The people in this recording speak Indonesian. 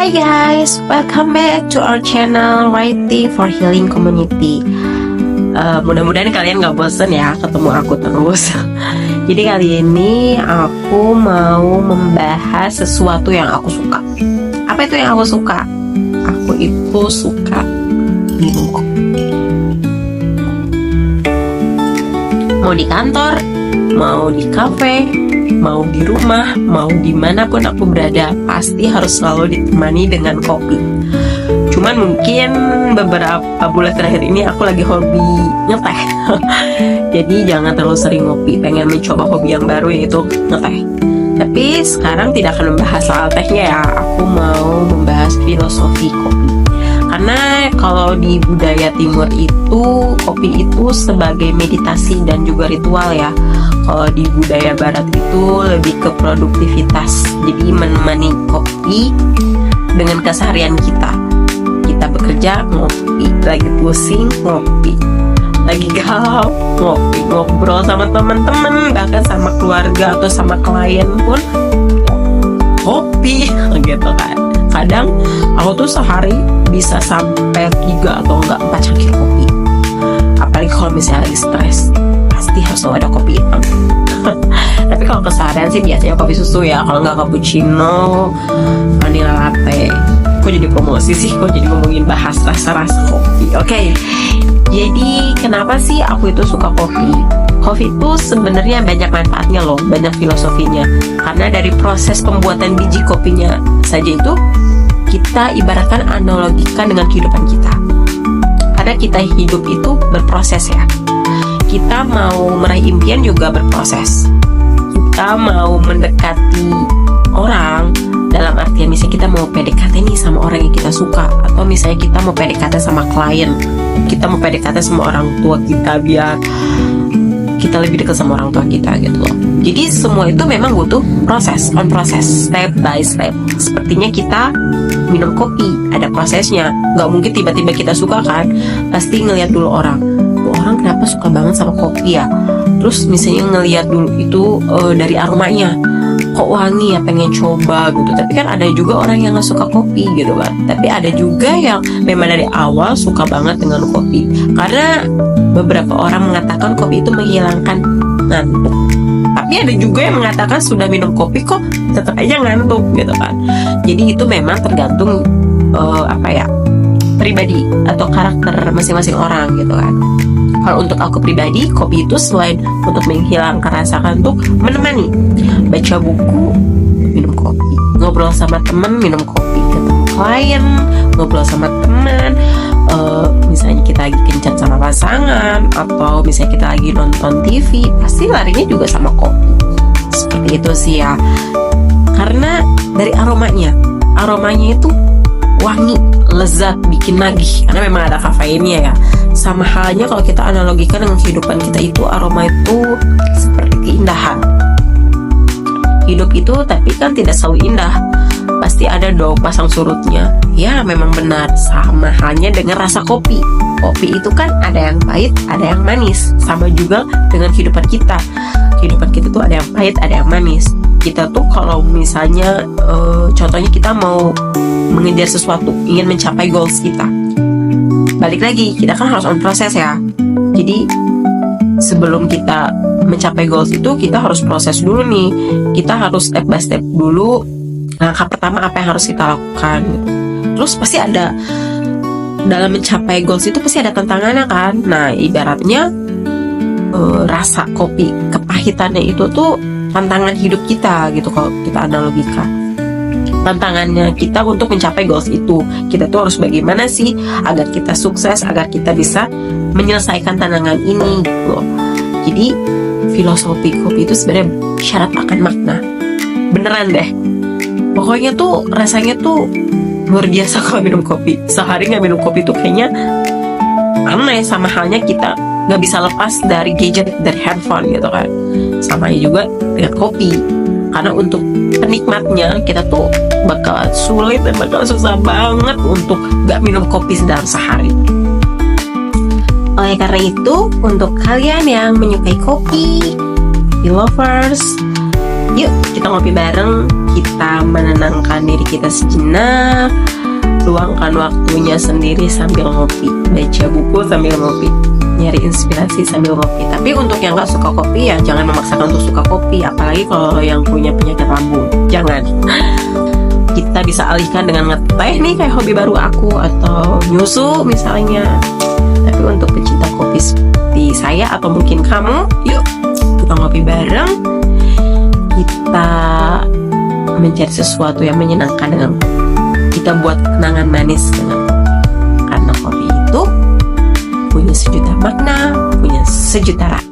Hi guys, welcome back to our channel Writing for Healing Community. Mudah-mudahan kalian gak bosen ya ketemu aku terus. Jadi kali ini aku mau membahas sesuatu yang aku suka. Apa itu yang aku suka? Aku itu suka minum kopi. Mau di kantor, mau di kafe, mau di rumah, mau dimanapun aku berada, pasti harus selalu ditemani dengan kopi. Cuman mungkin beberapa bulan terakhir ini aku lagi hobi ngeteh. Jadi jangan terlalu sering ngopi, pengen mencoba hobi yang baru yaitu ngeteh. Tapi sekarang tidak akan membahas soal tehnya ya, aku mau membahas filosofi kopi. Karena kalau di budaya timur itu kopi itu sebagai meditasi dan juga ritual ya. Kalau di budaya barat itu lebih ke produktivitas. Jadi menemani kopi dengan keseharian kita. Kita bekerja ngopi, lagi pusing ngopi, lagi galau ngopi, ngobrol sama teman-teman, bahkan sama keluarga atau sama klien pun kopi gitu kan. Kadang aku tuh sehari bisa sampai 3 atau enggak 4 cangkir kopi. Apalagi kalau misalnya lagi stres, pasti harus selalu ada kopi hitam. Tapi kalau keseharian sih biasanya kopi susu ya, kalau nggak cappuccino, vanilla latte. Kok jadi promosi sih, kok jadi ngomongin bahas rasa-rasa kopi. Oke. Jadi kenapa sih aku itu suka kopi? Kopi itu sebenarnya banyak manfaatnya loh, banyak filosofinya. Karena dari proses pembuatan biji kopinya saja itu kita ibaratkan analogikan dengan kehidupan kita. Karena kita hidup itu berproses ya. Kita mau meraih impian juga berproses. Kita mau mendekati orang, dalam artian misalnya kita mau PDKT nih sama orang yang kita suka, atau misalnya kita mau PDKT sama klien, kita mau PDKT sama orang tua kita biar kita lebih dekat sama orang tua kita gitu loh. Jadi semua itu memang butuh proses, on proses, step by step. Sepertinya kita minum kopi, ada prosesnya. Gak mungkin tiba-tiba kita suka kan, pasti ngelihat dulu orang kenapa suka banget sama kopi ya. Terus misalnya ngelihat dulu itu dari aromanya, kok wangi ya, pengen coba gitu. Tapi kan ada juga orang yang gak suka kopi gitu kan. Tapi ada juga yang memang dari awal suka banget dengan kopi. Karena beberapa orang mengatakan kopi itu menghilangkan ngantuk. Tapi ada juga yang mengatakan sudah minum kopi kok tetap aja ngantuk gitu kan. Jadi itu memang tergantung pribadi atau karakter masing-masing orang gitu kan. Kalau untuk aku pribadi, kopi itu selain untuk menghilangkan rasa kantuk, menemani. Baca buku, minum kopi. Ngobrol sama teman, minum kopi. Ketemu klien, ngobrol sama teman. Misalnya kita lagi kencan sama pasangan, atau misalnya kita lagi nonton TV, pasti larinya juga sama kopi. Seperti itu sih ya. Karena dari aromanya itu wangi, lezat, bikin nagih. Karena memang ada kafeinnya ya. Sama halnya kalau kita analogikan dengan kehidupan kita itu, aroma itu seperti keindahan. Hidup itu tapi kan tidak selalu indah. Pasti ada dong pasang surutnya. Ya memang benar. Sama halnya dengan rasa kopi. Kopi itu kan ada yang pahit, ada yang manis. Sama juga dengan kehidupan kita. Kehidupan kita tuh ada yang pahit, ada yang manis. Kita tuh kalau misalnya contohnya kita mau mengejar sesuatu, ingin mencapai goals kita, balik lagi, kita kan harus on proses ya. Jadi sebelum kita mencapai goals itu, kita harus proses dulu nih. Kita harus step by step dulu. Langkah pertama apa yang harus kita lakukan. Terus pasti ada, dalam mencapai goals itu pasti ada tantangannya kan. Nah ibaratnya rasa kopi, kepahitannya itu tuh tantangan hidup kita gitu kalau kita analogikan. Tantangannya kita untuk mencapai goals itu, kita tuh harus bagaimana sih agar kita sukses, agar kita bisa menyelesaikan tantangan ini gitu. Jadi filosofi kopi itu sebenarnya syarat akan makna. Beneran deh. Pokoknya tuh rasanya tuh luar biasa kalau minum kopi. Sehari nggak minum kopi tuh kayaknya aneh. Sama halnya kita nggak bisa lepas dari gadget, dari handphone gitu kan. Sama juga dengan kopi. Karena untuk penikmatnya kita tuh bakal sulit dan bakal susah banget untuk gak minum kopi dalam sehari. Oleh karena itu, untuk kalian yang menyukai kopi, lovers, Yuk kita ngopi bareng, kita menenangkan diri kita sejenak, luangkan waktunya sendiri sambil ngopi, baca buku sambil ngopi, nyari inspirasi sambil ngopi. Tapi untuk yang gak suka kopi ya jangan memaksakan untuk suka kopi, apalagi kalau yang punya penyakit lambung, jangan. Kita bisa alihkan dengan ngeteh nih kayak hobi baru aku, atau nyusu misalnya. Tapi untuk pecinta kopi seperti saya atau mungkin kamu, yuk kita ngopi bareng, kita mencari sesuatu yang menyenangkan dengan kopi. Kita buat kenangan manis dengan kopi, karena kopi itu punya sejuta makna, punya sejuta rasa.